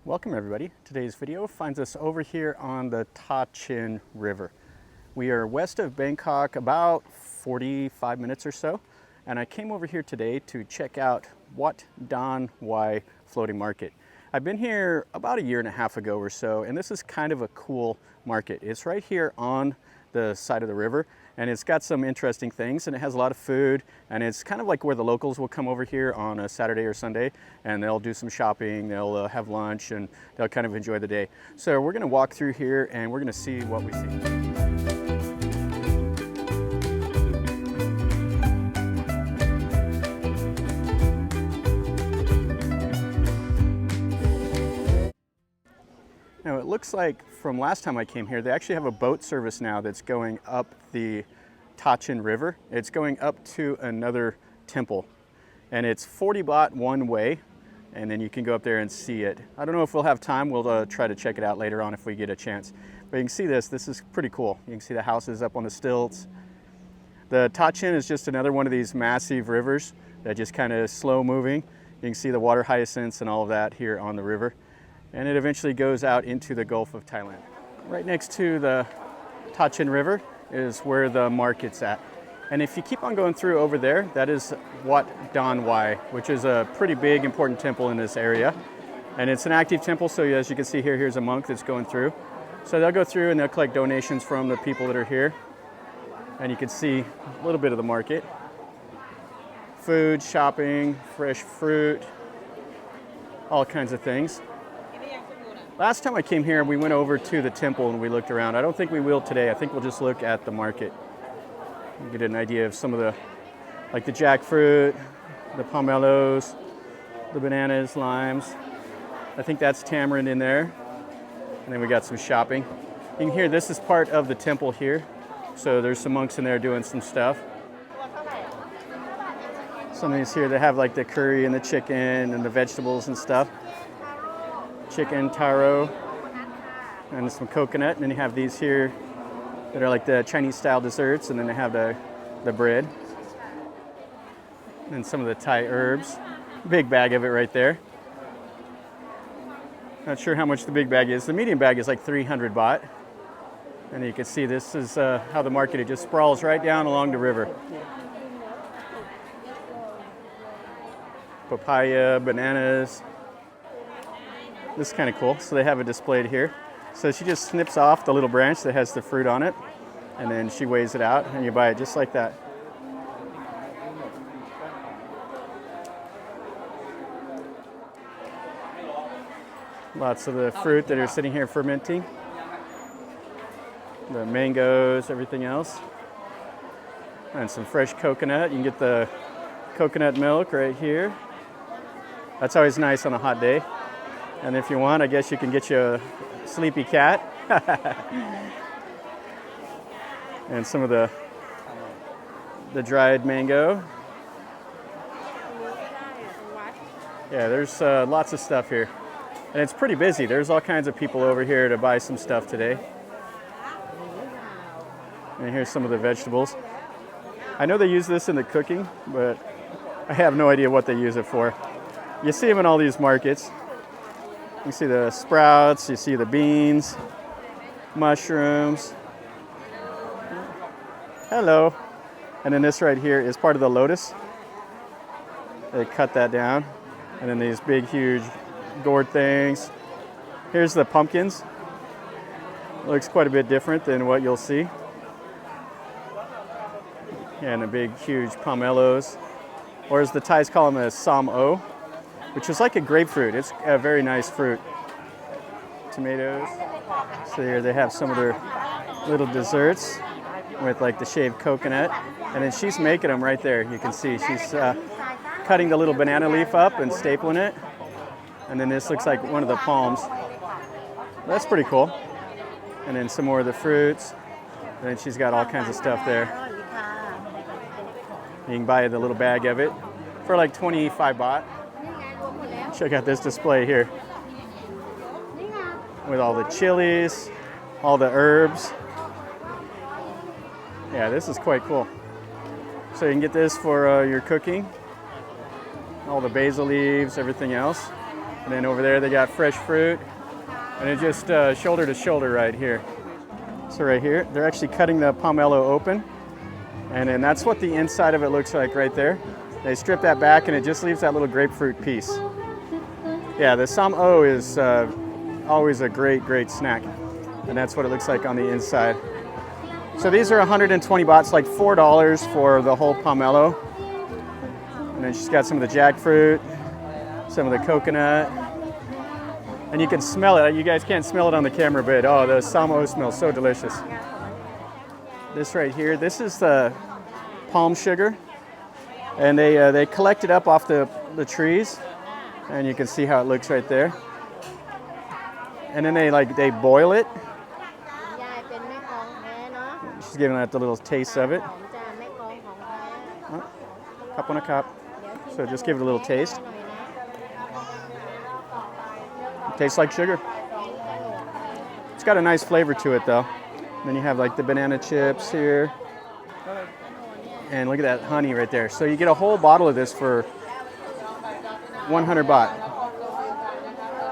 Welcome everybody. Today's video finds us over here on the Tha Chin River. We are west of Bangkok about 45 minutes or so, and I came over here today to check out Wat Don Wai floating market. I've been here about 1.5 years ago or so, and this is kind of a cool market. It's right here on the side of the river, and it's got some interesting things, and it has a lot of food, and it's kind of like where the locals will come over here on a Saturday or Sunday, and they'll do some shopping, they'll have lunch, and they'll kind of enjoy the day. So we're gonna walk through here and we're gonna see what we see. Now it looks like from last time I came here, they actually have a boat service now that's going up the Tha Chin River. It's going up to another temple, and it's 40 baht one way, and then you can go up there and see it. I don't know if we'll have time. We'll try to check it out later on if we get a chance. But you can see this. This is pretty cool. You can see the houses up on the stilts. The Tha Chin is just another one of these massive rivers that just kind of slow moving. You can see the water hyacinths and all of that here on the river. And it eventually goes out into the Gulf of Thailand. Right next to the Tha Chin River is where the market's at. And if you keep on going through over there, that is Wat Don Wai, which is a pretty big, important temple in this area. And it's an active temple, so as you can see here, here's a monk that's going through. So they'll go through and they'll collect donations from the people that are here. And you can see a little bit of the market. Food, shopping, fresh fruit, all kinds of things. Last time I came here, we went over to the temple and we looked around. I don't think we will today. I think we'll just look at the market. Get an idea of some of the, like the jackfruit, the pomelos, the bananas, limes. I think that's tamarind in there. And then we got some shopping. You can hear this is part of the temple here. So there's some monks in there doing some stuff. Some of these here, they have like the curry and the chicken and the vegetables and stuff. Chicken, taro, and some coconut. And then you have these here that are like the Chinese style desserts, and then they have the bread. And some of the Thai herbs. Big bag of it right there. Not sure how much the big bag is. The medium bag is like 300 baht. And you can see this is how the market, it just sprawls right down along the river. Papaya, bananas. This is kind of cool. So they have it displayed here. So she just snips off the little branch that has the fruit on it, and then she weighs it out, and you buy it just like that. Lots of the fruit that are sitting here fermenting. The mangoes, everything else. And some fresh coconut. You can get the coconut milk right here. That's always nice on a hot day. And if you want, I guess you can get you a sleepy cat. And some of the dried mango. Yeah, there's lots of stuff here. And it's pretty busy. There's all kinds of people over here to buy some stuff today. And here's some of the vegetables. I know they use this in the cooking, but I have no idea what they use it for. You see them in all these markets. You see the sprouts, you see the beans, mushrooms. Hello. And then this right here is part of the lotus. They cut that down. And then these big, huge gourd things. Here's the pumpkins. Looks quite a bit different than what you'll see. And the big, huge pomelos. Or as the Thais call them, a sam o, which is like a grapefruit. It's a very nice fruit. Tomatoes. So here they have some of their little desserts with like the shaved coconut. And then she's making them right there. You can see she's cutting the little banana leaf up and stapling it. And then this looks like one of the palms. That's pretty cool. And then some more of the fruits. And then she's got all kinds of stuff there. You can buy the little bag of it for like 25 baht. Check out this display here with all the chilies, all the herbs. Yeah, this is quite cool. So you can get this for your cooking, all the basil leaves, everything else. And then over there they got fresh fruit. And it's just shoulder to shoulder right here. So right here, they're actually cutting the pomelo open. And then that's what the inside of it looks like right there. They strip that back and it just leaves that little grapefruit piece. Yeah, the sam o is always a great snack. And that's what it looks like on the inside. So these are 120 bahts, like $4 for the whole pomelo. And then she's got some of the jackfruit, some of the coconut. And you can smell it. You guys can't smell it on the camera, but oh, the sam o smells so delicious. This right here, this is the palm sugar. And they collect it up off the trees. And you can see how it looks right there. And then they boil it. She's giving that the little taste of it. Cup on a cup. So just give it a little taste. It tastes like sugar. It's got a nice flavor to it though. And then you have like the banana chips here. And look at that honey right there. So you get a whole bottle of this for 100 baht.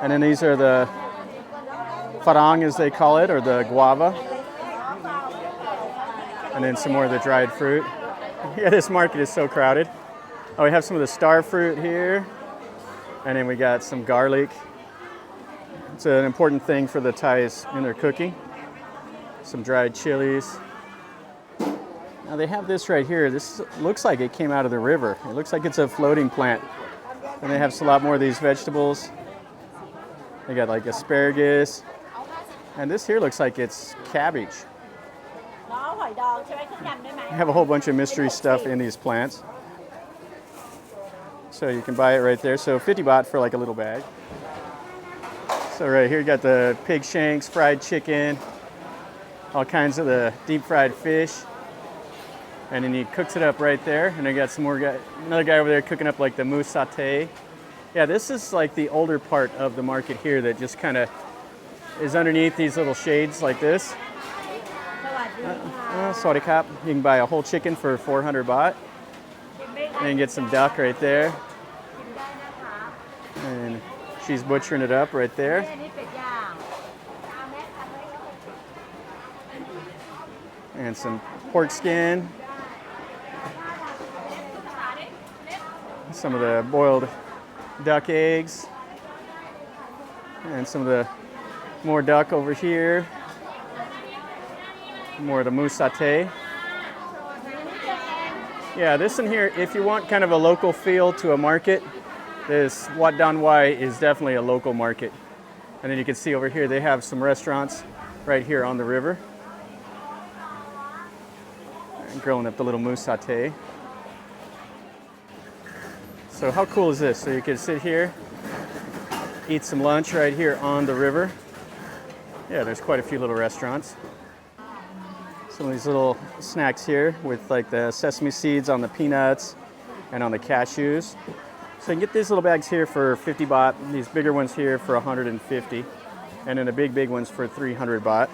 And then these are the farang as they call it, or the guava. And then some more of the dried fruit. Yeah, this market is so crowded. Oh, we have some of the star fruit here. And then we got some garlic. It's an important thing for the Thais in their cooking. Some dried chilies. Now they have this right here. This looks like it came out of the river. It looks like it's a floating plant. And they have a lot more of these vegetables. They got like asparagus. And this here looks like it's cabbage. They have a whole bunch of mystery stuff in these plants. So you can buy it right there. So 50 baht for like a little bag. So right here you got the pig shanks, fried chicken, all kinds of the deep fried fish. And then he cooks it up right there. And then got some more another guy over there cooking up like the mousse satay. Yeah, this is like the older part of the market here that just kind of is underneath these little shades like this. Sorry, Cap. You can buy a whole chicken for 400 baht. And you get some duck right there. And she's butchering it up right there. And some pork skin. Some of the boiled duck eggs. And some of the more duck over here. More of the mousse satay. Yeah, this in here, if you want kind of a local feel to a market, this Wat Don Wai is definitely a local market. And then you can see over here, they have some restaurants right here on the river. And grilling up the little mousse satay. So how cool is this? So you can sit here, eat some lunch right here on the river. Yeah, there's quite a few little restaurants. Some of these little snacks here with like the sesame seeds on the peanuts and on the cashews. So you can get these little bags here for 50 baht, these bigger ones here for 150, and then the big ones for 300 baht.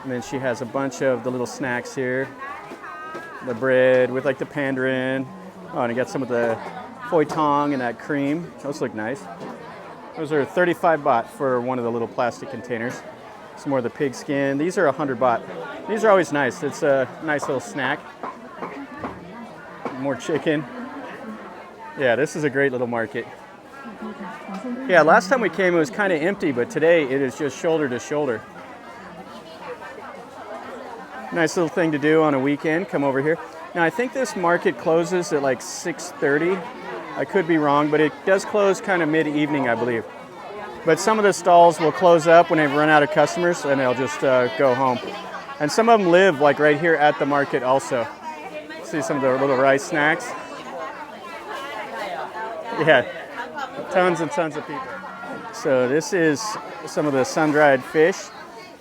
And then she has a bunch of the little snacks here. The bread with like the pandarin. Oh, and you got some of the phoi tong and that cream. Those look nice. Those are 35 baht for one of the little plastic containers. Some more of the pig skin. These are 100 baht. These are always nice. It's a nice little snack. More chicken. Yeah, this is a great little market. Yeah, last time we came it was kind of empty, but today it is just shoulder to shoulder. Nice little thing to do on a weekend. Come over here. Now I think this market closes at like 6:30. I could be wrong, but it does close kind of mid-evening, I believe. But some of the stalls will close up when they've run out of customers and they'll just go home. And some of them live like right here at the market also. See some of the little rice snacks. Yeah, tons and tons of people. So this is some of the sun-dried fish.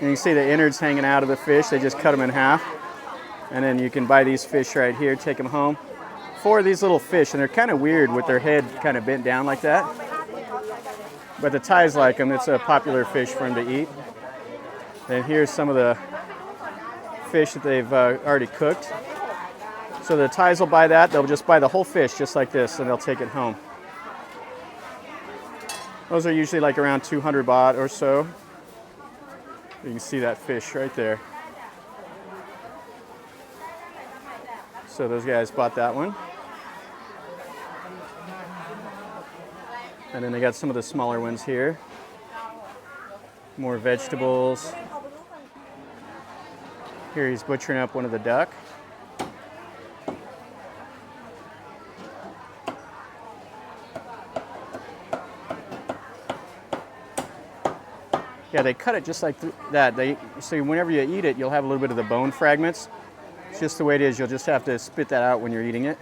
And you can see the innards hanging out of the fish. They just cut them in half. And then you can buy these fish right here, take them home. 4 of these little fish, and they're kind of weird with their head kind of bent down like that. But the Thais like them. It's a popular fish for them to eat. And here's some of the fish that they've already cooked. So the Thais will buy that. They'll just buy the whole fish just like this, and they'll take it home. Those are usually like around 200 baht or so. You can see that fish right there. So those guys bought that one. And then they got some of the smaller ones here. More vegetables. Here he's butchering up one of the duck. Yeah, they cut it just like that. So whenever you eat it, you'll have a little bit of the bone fragments. It's just the way it is. You'll just have to spit that out when you're eating it.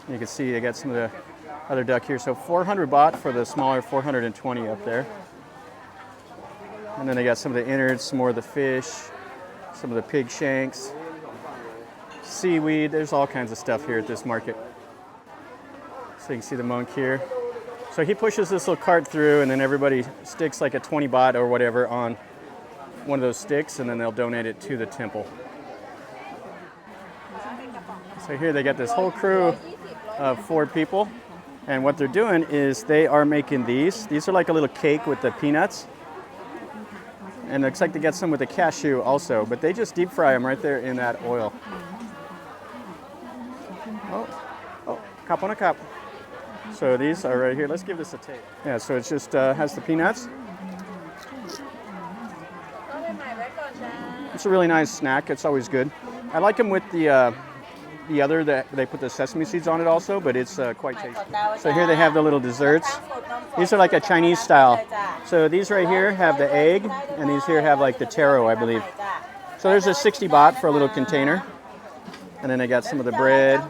You can see they got some of the other duck here. So 400 baht for the smaller, 420 up there. And then they got some of the innards, some more of the fish, some of the pig shanks, seaweed. There's all kinds of stuff here at this market. So you can see the monk here. So he pushes this little cart through, and then everybody sticks like a 20 baht or whatever on one of those sticks, and then they'll donate it to the temple. So here they got this whole crew of 4 people, and what they're doing is they are making these. These are like a little cake with the peanuts, and it looks like they got some with the cashew also, but they just deep fry them right there in that oil. Oh, cup on a cup. So these are right here. Let's give this a taste. Yeah, so it just has the peanuts. It's a really nice snack. It's always good. I like them with the other that they put the sesame seeds on it also, but it's quite tasty. So here they have the little desserts. These are like a Chinese style. So these right here have the egg, and these here have like the taro, I believe. So there's a 60 baht for a little container. And then they got some of the bread.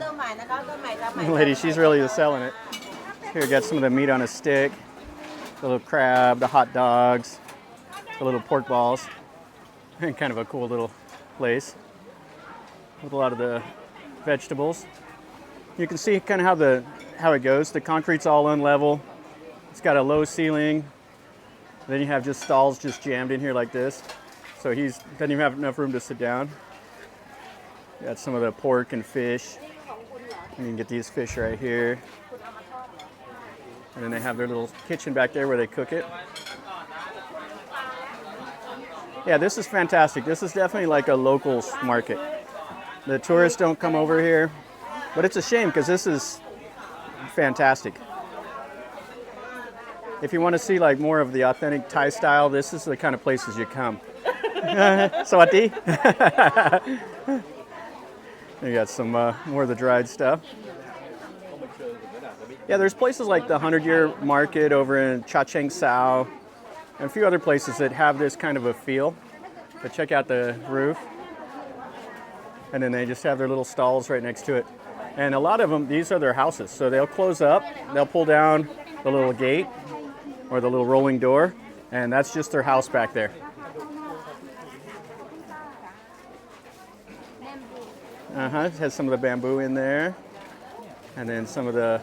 The lady, she's really selling it. Here, got some of the meat on a stick, the little crab, the hot dogs, the little pork balls, and kind of a cool little place with a lot of the vegetables. You can see kind of how it goes. The concrete's all unlevel. It's got a low ceiling. Then you have just stalls just jammed in here like this. So he doesn't even have enough room to sit down. Got some of the pork and fish. And you can get these fish right here. And then they have their little kitchen back there where they cook it. Yeah, this is fantastic. This is definitely like a locals market. The tourists don't come over here, but it's a shame because this is fantastic. If you want to see like more of the authentic Thai style, this is the kind of places you come. Sawati. You got some more of the dried stuff. Yeah, there's places like the 100-Year Market over in Cha Cheng Sao, and a few other places that have this kind of a feel. But check out the roof. And then they just have their little stalls right next to it. And a lot of them, these are their houses. So they'll close up, they'll pull down the little gate or the little rolling door, and that's just their house back there. It has some of the bamboo in there. And then some of the,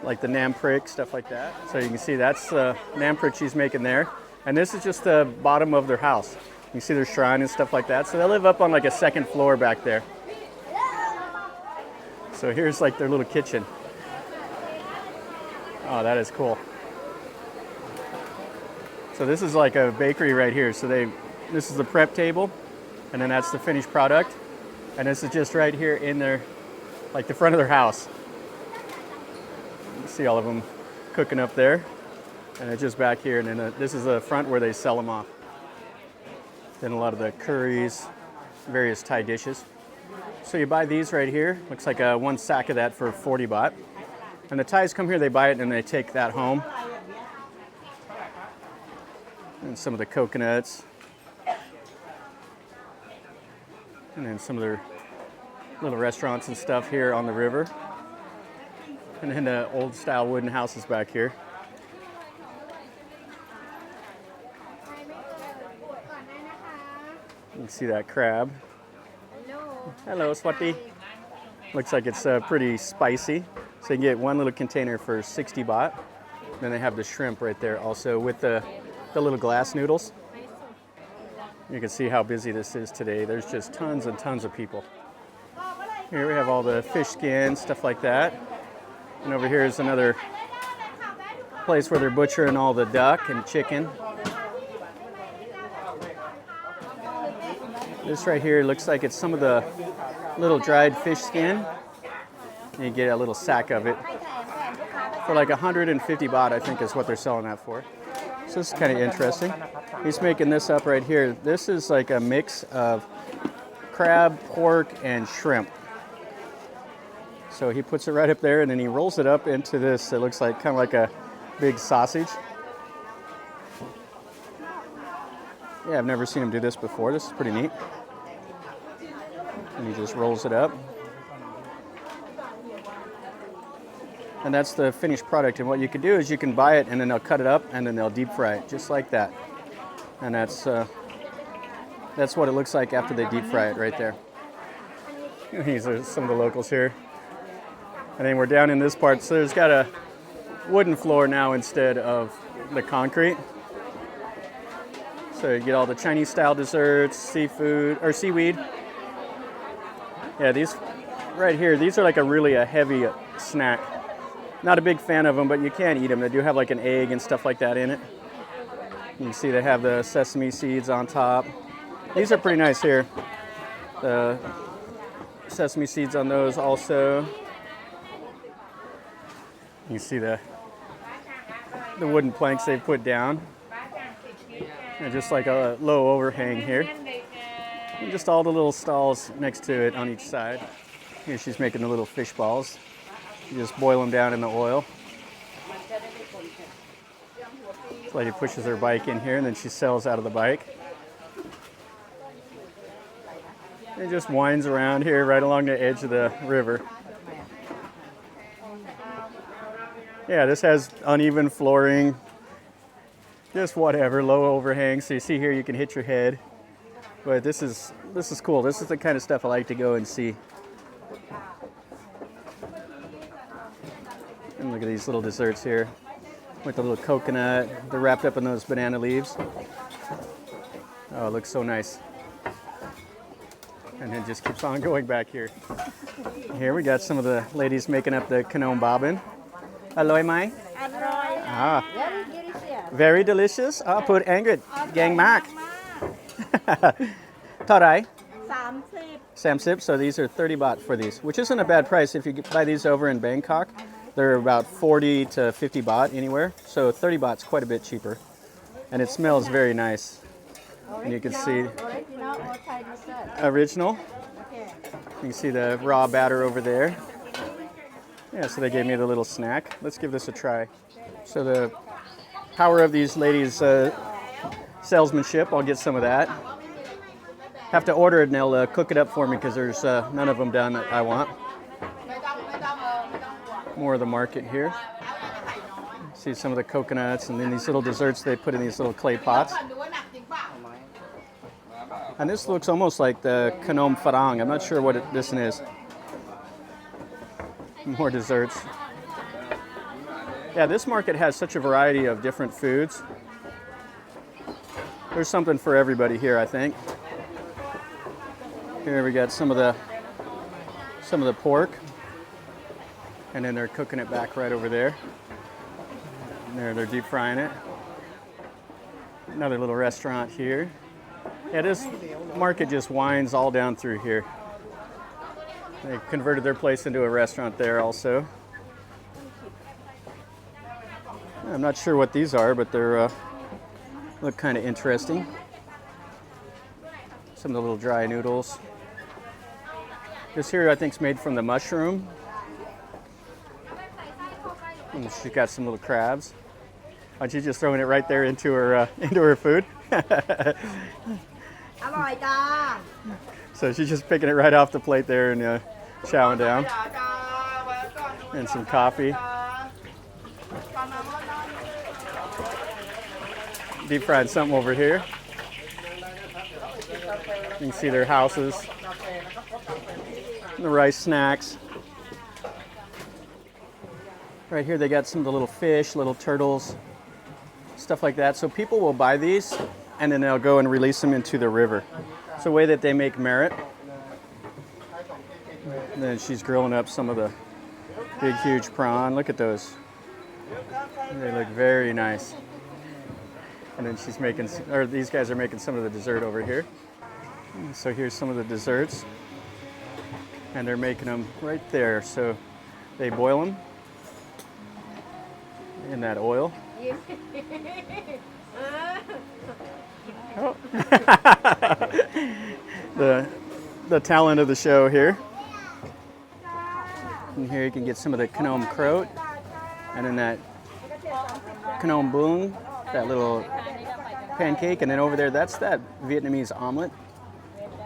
like the nam prick, stuff like that. So you can see that's the nam prick she's making there. And this is just the bottom of their house. You can see their shrine and stuff like that. So they live up on like a second floor back there. So here's like their little kitchen. Oh, that is cool. So this is like a bakery right here. So this is the prep table, and then that's the finished product. And this is just right here in their, like the front of their house. You can see all of them cooking up there. And it's just back here, and then this is the front where they sell them off. Then a lot of the curries, various Thai dishes. So you buy these right here. Looks like one sack of that for 40 baht. And the Thais come here, they buy it, and they take that home. And some of the coconuts. And then some of their little restaurants and stuff here on the river. And then the old style wooden houses back here. You can see that crab. Hello, Swati. Looks like it's pretty spicy. So you can get one little container for 60 baht. Then they have the shrimp right there also with the little glass noodles. You can see how busy this is today. There's just tons and tons of people. Here we have all the fish skins, stuff like that. And over here is another place where they're butchering all the duck and chicken. This right here looks like it's some of the little dried fish skin. And you get a little sack of it for like 150 baht, I think is what they're selling that for. So this is kind of interesting. He's making this up right here. This is like a mix of crab, pork, and shrimp. So he puts it right up there and then he rolls it up into this. It looks like kind of like a big sausage. Yeah, I've never seen him do this before. This is pretty neat. And he just rolls it up. And that's the finished product. And what you can do is you can buy it and then they'll cut it up and then they'll deep fry it just like that. And that's what it looks like after they deep fry it right there. These are some of the locals here. And then we're down in this part. So there's got a wooden floor now instead of the concrete. So you get all the Chinese style desserts, seafood, or seaweed. Yeah, these right here, these are like a heavy snack. Not a big fan of them, but you can eat them. They do have like an egg and stuff like that in it. You can see they have the sesame seeds on top. These are pretty nice here. The sesame seeds on those also. You see the wooden planks they've put down. And just like a low overhang here. And just all the little stalls next to it on each side. Here she's making the little fish balls. You just boil them down in the oil. This lady pushes her bike in here and then she sells out of the bike. And just winds around here right along the edge of the river. Yeah, this has uneven flooring. Just whatever, low overhang. So you see here you can hit your head. But this is cool. This is the kind of stuff I like to go and see. And look at these little desserts here with the little coconut. They're wrapped up in those banana leaves. Oh, it looks so nice. And it just keeps on going back here. Here we got some of the ladies making up the canal bobbin. Aloy mai? Ah, very delicious. Ah, put angry gang mark. เท่าไหร่ 30. So these are 30 baht for these, which isn't a bad price. If you buy these over in Bangkok, they're about 40 to 50 baht anywhere. So 30 baht's quite a bit cheaper. And it smells very nice. And you can see original. You can see the raw batter over there. Yeah, so they gave me the little snack. Let's give this a try. So the power of these ladies' salesmanship, I'll get some of that. Have to order it and they'll cook it up for me because there's none of them done that I want. More of the market here. See some of the coconuts and then these little desserts they put in these little clay pots. And this looks almost like the Nakhon Pathom. I'm not sure what this one is. More desserts. Yeah, this market has such a variety of different foods. There's something for everybody here, I think. Here we got some of the pork. And then they're cooking it back right over there. And they're deep frying it. Another little restaurant here. Yeah, this market just winds all down through here. They converted their place into a restaurant there also. I'm not sure what these are, but they're look kind of interesting. Some of the little dry noodles. This here I think is made from the mushroom. And she's got some little crabs. Aren't you just throwing it right there into her food? So she's just picking it right off the plate there and chowing down. And some coffee. Deep fried something over here. You can see their houses. The rice snacks. Right here they got some of the little fish, little turtles, stuff like that. So people will buy these and then they'll go and release them into the river. It's a way that they make merit. And then she's grilling up some of the big, huge prawn. Look at those. They look very nice. And then she's making, or these guys are making some of the dessert over here. So here's some of the desserts. And they're making them right there. So they boil them in that oil. Oh. the talent of the show here. And here you can get some of the Khnom Kroat, and then that Khnom Bung, that little pancake, and then over there, that's that Vietnamese omelet.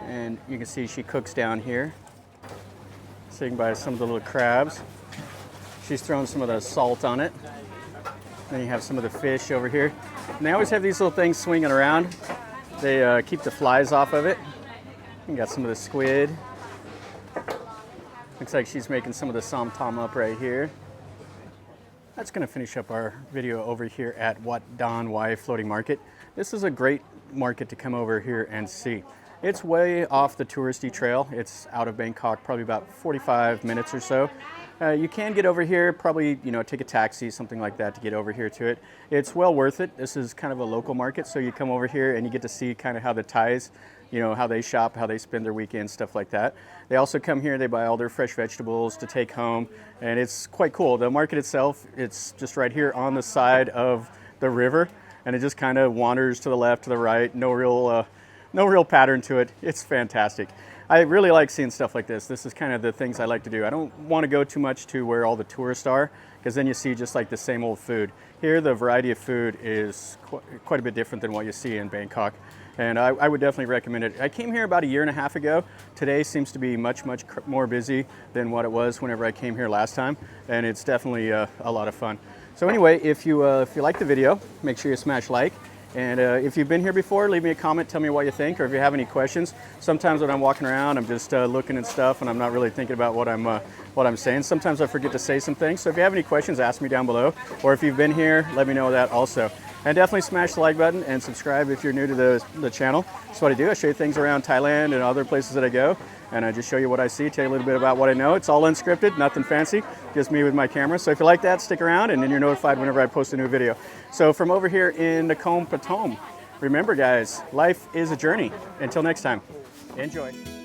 And you can see she cooks down here. Sitting by some of the little crabs. She's throwing some of the salt on it. Then you have some of the fish over here. And they always have these little things swinging around. They keep the flies off of it. You got some of the squid. Looks like she's making some of the som tam up right here. That's going to finish up our video over here at Wat Don Wai Floating Market. This is a great market to come over here and see. It's way off the touristy trail. It's out of Bangkok, probably about 45 minutes or so. You can get over here, probably, take a taxi, something like that to get over here to it. It's well worth it. This is kind of a local market, so you come over here and you get to see kind of how the Thais, how they shop, how they spend their weekends, stuff like that. They also come here, they buy all their fresh vegetables to take home, and it's quite cool. The market itself, it's just right here on the side of the river, and it just kind of wanders to the left, to the right, no real pattern to it. It's fantastic. I really like seeing stuff like this. This is kind of the things I like to do. I don't want to go too much to where all the tourists are, because then you see just like the same old food. Here, the variety of food is quite a bit different than what you see in Bangkok. And I would definitely recommend it. I came here about 1.5 years ago. Today seems to be much more busy than what it was whenever I came here last time. And it's definitely a lot of fun. So anyway, if you like the video, make sure you smash like. And if you've been here before, leave me a comment, tell me what you think, or if you have any questions. Sometimes when I'm walking around, I'm just looking at stuff and I'm not really thinking about what I'm saying. Sometimes I forget to say some things. So if you have any questions, ask me down below. Or if you've been here, let me know that also. And definitely smash the like button and subscribe if you're new to the channel. That's what I do. I show you things around Thailand and other places that I go. And I just show you what I see, tell you a little bit about what I know. It's all unscripted, nothing fancy, just me with my camera. So if you like that, stick around and then you're notified whenever I post a new video. So from over here in Nakhon Pathom, remember guys, life is a journey. Until next time, enjoy.